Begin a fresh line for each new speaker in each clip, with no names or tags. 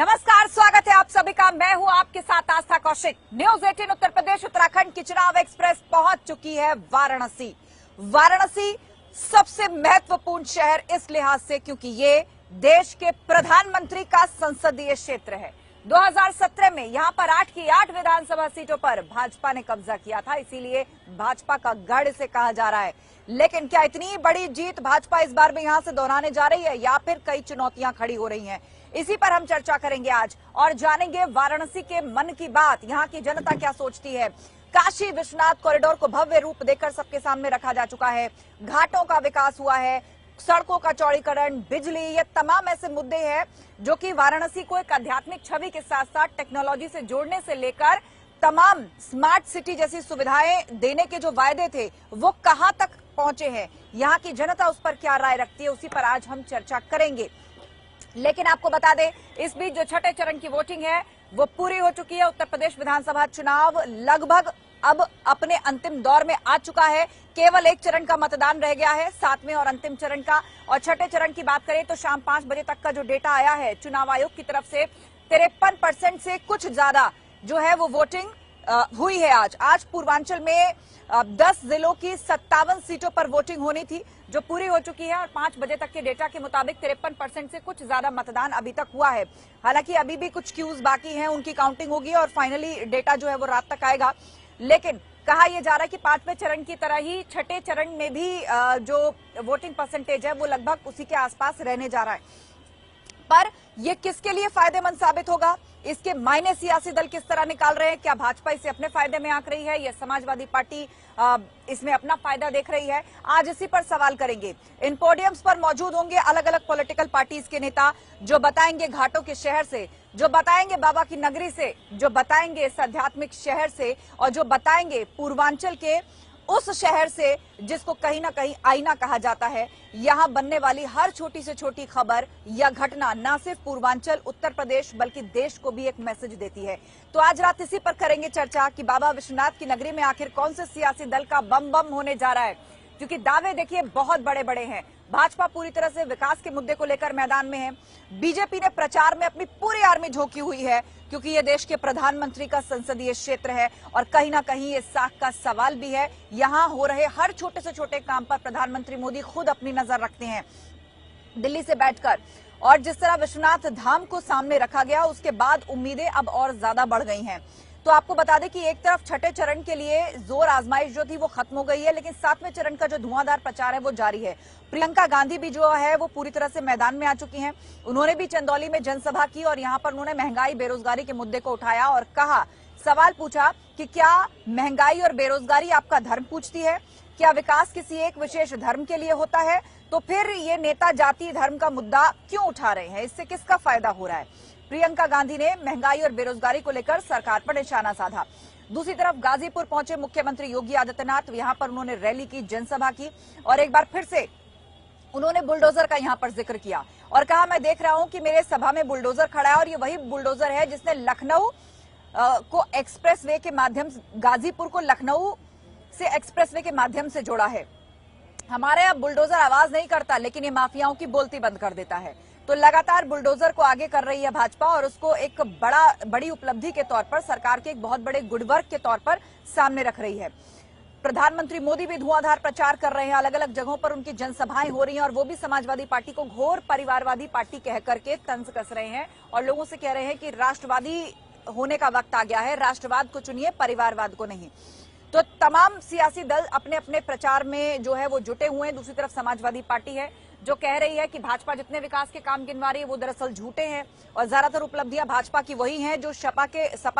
नमस्कार, स्वागत है आप सभी का। मैं हूं आपके साथ आस्था कौशिक। न्यूज 18 उत्तर प्रदेश उत्तराखंड की चुनाव एक्सप्रेस पहुंच चुकी है वाराणसी। वाराणसी सबसे महत्वपूर्ण शहर इस लिहाज से क्योंकि ये देश के प्रधानमंत्री का संसदीय क्षेत्र है। 2017 में यहां पर 8 की 8 विधानसभा सीटों पर भाजपा ने कब्जा किया था, इसीलिए भाजपा का गढ़ इसे कहा जा रहा है। लेकिन क्या इतनी बड़ी जीत भाजपा इस बार में यहां से दोहराने जा रही है या फिर कई चुनौतियां खड़ी हो रही हैं? इसी पर हम चर्चा करेंगे आज और जानेंगे वाराणसी के मन की बात, यहां की जनता क्या सोचती है। काशी विश्वनाथ कॉरिडोर को भव्य रूप देकर सबके सामने रखा जा चुका है। घाटों का विकास हुआ है, सड़कों का चौड़ीकरण, बिजली, ये तमाम ऐसे मुद्दे हैं जो कि वाराणसी को एक आध्यात्मिक छवि के साथ साथ टेक्नोलॉजी से जोड़ने से लेकर तमाम स्मार्ट सिटी जैसी सुविधाएं देने के जो वायदे थे वो कहां तक पहुंचे हैं, यहाँ की जनता उस पर क्या राय रखती है, उसी पर आज हम चर्चा करेंगे। लेकिन आपको बता दें, इस बीच जो छठे चरण की वोटिंग है वो पूरी हो चुकी है। उत्तर प्रदेश विधानसभा चुनाव लगभग अब अपने अंतिम दौर में आ चुका है। केवल एक चरण का मतदान रह गया है, 7वें और अंतिम चरण का। और छठे चरण की बात करें तो शाम 5 बजे तक का जो डेटा आया है चुनाव आयोग की तरफ से 53% से कुछ ज्यादा जो है वो वोटिंग हुई है। आज पूर्वांचल में 10 जिलों की 57 सीटों पर वोटिंग होनी थी जो पूरी हो चुकी है और 5 बजे तक के डेटा के मुताबिक 53% से कुछ ज्यादा मतदान अभी तक हुआ है। हालांकि अभी भी कुछ क्यूज बाकी हैं, उनकी काउंटिंग होगी और फाइनली डेटा जो है वो रात तक आएगा। लेकिन कहा यह जा रहा है कि 5वें चरण की तरह ही छठे चरण में भी जो वोटिंग परसेंटेज है वो लगभग उसी के आसपास रहने जा रहा है। पर यह किसके लिए फायदेमंद साबित होगा, इसके मायने सियासी दल किस तरह निकाल रहे हैं? क्या भाजपा इसे अपने फायदे में आंक रही है या समाजवादी पार्टी इसमें अपना फायदा देख रही है? आज इसी पर सवाल करेंगे। इन पोडियम्स पर मौजूद होंगे अलग अलग पॉलिटिकल पार्टीज के नेता जो बताएंगे घाटों के शहर से, जो बताएंगे बाबा की नगरी से, जो बताएंगे इस आध्यात्मिक शहर से और जो बताएंगे पूर्वांचल के उस शहर से जिसको कहीं ना कहीं आईना कहा जाता है। यहां बनने वाली हर छोटी से छोटी खबर या घटना न सिर्फ पूर्वांचल उत्तर प्रदेश बल्कि देश को भी एक मैसेज देती है। तो आज रात इसी पर करेंगे चर्चा कि बाबा विश्वनाथ की नगरी में आखिर कौन से सियासी दल का बम बम होने जा रहा है, क्योंकि दावे देखिए बहुत बड़े बड़े हैं। भाजपा पूरी तरह से विकास के मुद्दे को लेकर मैदान में है। बीजेपी ने प्रचार में अपनी पूरी आर्मी झोंकी हुई है क्योंकि ये देश के प्रधानमंत्री का संसदीय क्षेत्र है और कहीं ना कहीं ये साख का सवाल भी है। यहां हो रहे हर छोटे से छोटे काम पर प्रधानमंत्री मोदी खुद अपनी नजर रखते हैं दिल्ली से बैठकर। और जिस तरह विश्वनाथ धाम को सामने रखा गया उसके बाद उम्मीदें अब और ज्यादा बढ़ गई हैं। तो आपको बता दें कि एक तरफ छठे चरण के लिए जोर आजमाइश जो थी वो खत्म हो गई है, लेकिन 7वें चरण का जो धुआंधार प्रचार है वो जारी है। प्रियंका गांधी भी जो है वो पूरी तरह से मैदान में आ चुकी हैं। उन्होंने भी चंदौली में जनसभा की और यहां पर उन्होंने महंगाई बेरोजगारी के मुद्दे को उठाया और कहा, सवाल पूछा कि क्या महंगाई और बेरोजगारी आपका धर्म पूछती है? क्या विकास किसी एक विशेष धर्म के लिए होता है? तो फिर ये नेता जाति धर्म का मुद्दा क्यों उठा रहे हैं? इससे किसका फायदा हो रहा है? प्रियंका गांधी ने महंगाई और बेरोजगारी को लेकर सरकार पर निशाना साधा। दूसरी तरफ गाजीपुर पहुंचे मुख्यमंत्री योगी आदित्यनाथ, यहां पर उन्होंने रैली की, जनसभा की और एक बार फिर से उन्होंने बुलडोजर का यहां पर जिक्र किया और कहा, मैं देख रहा हूं कि मेरे सभा में बुलडोजर खड़ा है और ये वही बुलडोजर है जिसने लखनऊ को एक्सप्रेसवे के माध्यम से, गाजीपुर को लखनऊ से एक्सप्रेसवे के माध्यम से जोड़ा है। हमारे यहाँ बुलडोजर आवाज नहीं करता लेकिन ये माफियाओं की बोलती बंद कर देता है। तो लगातार बुलडोजर को आगे कर रही है भाजपा और उसको एक बड़ी उपलब्धि के तौर पर, सरकार के एक बहुत बड़े गुड वर्क के तौर पर सामने रख रही है। प्रधानमंत्री मोदी भी धुआंधार प्रचार कर रहे हैं, अलग अलग जगहों पर उनकी जनसभाएं हो रही हैं और वो भी समाजवादी पार्टी को घोर परिवारवादी पार्टी कह करके तंज कस रहे हैं और लोगों से कह रहे हैं कि राष्ट्रवादी होने का वक्त आ गया है, राष्ट्रवाद को चुनिए, परिवारवाद को नहीं। तो तमाम सियासी दल अपने अपने प्रचार में जो है वो जुटे हुए हैं। दूसरी तरफ समाजवादी पार्टी है जो कह रही है कि भाजपा जितने विकास के काम गिनवा रही है वो दरअसल झूठे हैं और ज्यादातर उपलब्धियां भाजपा की वही हैं जो सपा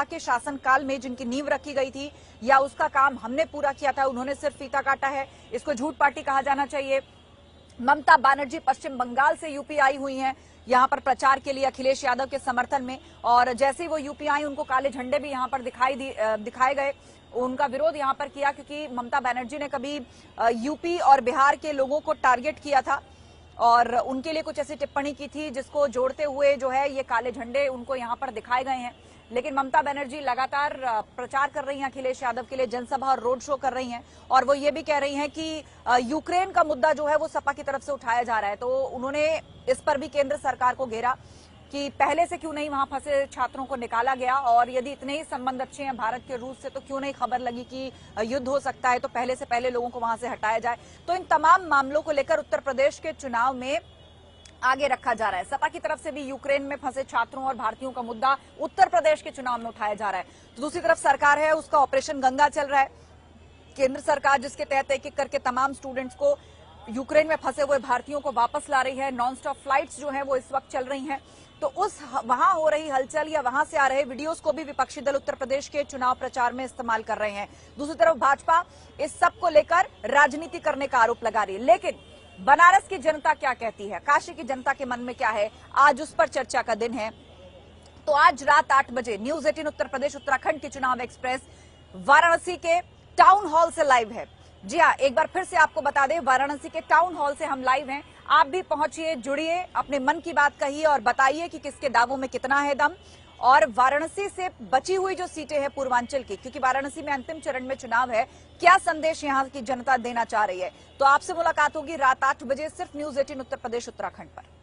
के शासनकाल में जिनकी नींव रखी गई थी या उसका काम हमने पूरा किया था, उन्होंने सिर्फ फीता काटा है। इसको झूठ पार्टी कहा जाना चाहिए। ममता बनर्जी पश्चिम बंगाल से यूपी आई हुई हैं यहां पर प्रचार के लिए अखिलेश यादव के समर्थन में, और जैसे ही वो यूपी आई उनको काले झंडे भी यहां पर दिखाए गए। उनका विरोध यहां पर किया क्योंकि ममता बनर्जी ने कभी यूपी और बिहार के लोगों को टारगेट किया था और उनके लिए कुछ ऐसी टिप्पणी की थी जिसको जोड़ते हुए जो है ये काले झंडे उनको यहां पर दिखाए गए हैं। लेकिन ममता बनर्जी लगातार प्रचार कर रही हैं अखिलेश यादव के लिए, जनसभा और रोड शो कर रही हैं और वो ये भी कह रही हैं कि यूक्रेन का मुद्दा जो है वो सपा की तरफ से उठाया जा रहा है। तो उन्होंने इस पर भी केंद्र सरकार को घेरा कि पहले से क्यों नहीं वहां फंसे छात्रों को निकाला गया, और यदि इतने ही संबंध अच्छे हैं भारत के रूस से तो क्यों नहीं खबर लगी कि युद्ध हो सकता है, तो पहले से पहले लोगों को वहां से हटाया जाए। तो इन तमाम मामलों को लेकर उत्तर प्रदेश के चुनाव में आगे रखा जा रहा है। सपा की तरफ से भी यूक्रेन में फंसे छात्रों और भारतीयों का मुद्दा उत्तर प्रदेश के चुनाव में उठाया जा रहा है। तो दूसरी तरफ सरकार है, उसका ऑपरेशन गंगा चल रहा है। केंद्र सरकार जिसके तहत एक एक करके तमाम स्टूडेंट्स को, यूक्रेन में फंसे हुए भारतीयों को वापस ला रही है। नॉन स्टॉप फ्लाइट्स जो है वो इस वक्त चल रही हैं। तो उस वहां हो रही हलचल या वहां से आ रहे वीडियोस को भी विपक्षी दल उत्तर प्रदेश के चुनाव प्रचार में इस्तेमाल कर रहे हैं। दूसरी तरफ भाजपा इस सब को लेकर राजनीति करने का आरोप लगा रही है। लेकिन बनारस की जनता क्या कहती है, काशी की जनता के मन में क्या है, आज उस पर चर्चा का दिन है। तो आज रात 8 बजे न्यूज 18 उत्तर प्रदेश उत्तराखंड की चुनाव एक्सप्रेस वाराणसी के टाउन हॉल से लाइव है। जी हाँ, एक बार फिर से आपको बता दें, वाराणसी के टाउन हॉल से हम लाइव हैं। आप भी पहुंचिए, जुड़िए, अपने मन की बात कहिए और बताइए कि किसके दावों में कितना है दम, और वाराणसी से बची हुई जो सीटें हैं पूर्वांचल की, क्योंकि वाराणसी में अंतिम चरण में चुनाव है, क्या संदेश यहां की जनता देना चाह रही है। तो आपसे मुलाकात होगी रात 8 बजे सिर्फ न्यूज 18 उत्तर प्रदेश उत्तराखंड पर।